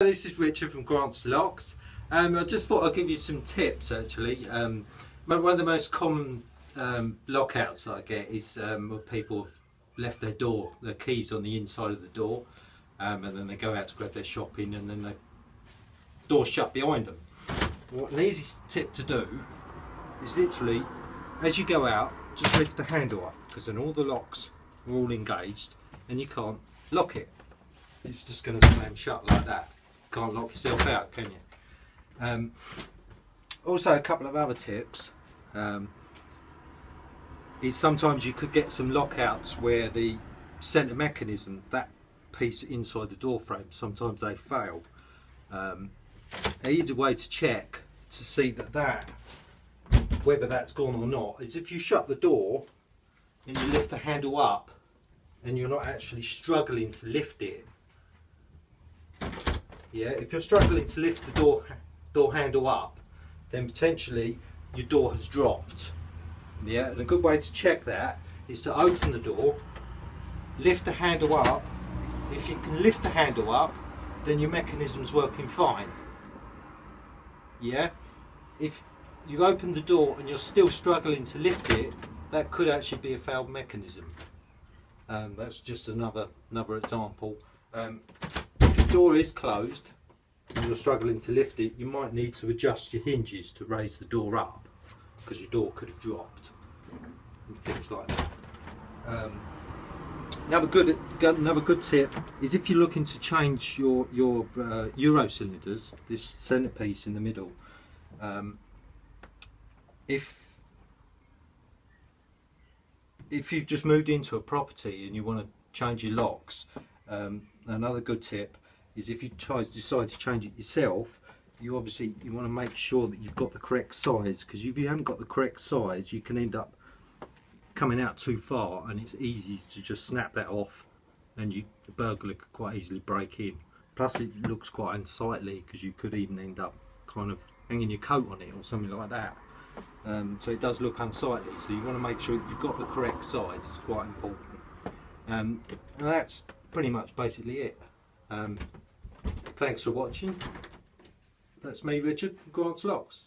this is Richard from Grant's Locks. I just thought I'd give you some tips actually. One of the most common lockouts that I get is where people have left their keys on the inside of the door, and then they go out to grab their shopping and then the door's shut behind them. Well, an easy tip to do is literally, as you go out, just lift the handle up, because then all the locks are all engaged and you can't lock it. It's just going to slam shut like that. Can't lock yourself out, can you? Also, a couple of other tips is sometimes you could get some lockouts where the centre mechanism, that piece inside the door frame, sometimes they fail. An easy way to check to see that whether that's gone or not is if you shut the door and you lift the handle up and you're not actually struggling to lift it. Yeah, if you're struggling to lift the door handle up, then potentially your door has dropped. Yeah, and a good way to check that is to open the door, lift the handle up. If you can lift the handle up, then your mechanism's working fine. Yeah, if you open the door and you're still struggling to lift it, that could actually be a failed mechanism. That's just another example. If the door is closed and you're struggling to lift it, you might need to adjust your hinges to raise the door up, because your door could have dropped and things like that. Another good tip is if you're looking to change your Euro cylinders, this centerpiece in the middle. If you've just moved into a property and you want to change your locks, another good tip is if you decide to change it yourself, you want to make sure that you've got the correct size, because if you haven't got the correct size, you can end up coming out too far, and it's easy to just snap that off, and the burglar could quite easily break in. Plus, it looks quite unsightly, because you could even end up kind of hanging your coat on it or something like that. So it does look unsightly. So you want to make sure you've got the correct size. It's quite important. And that's pretty much basically it. Thanks for watching. That's me, Richard, from Grant's Locks.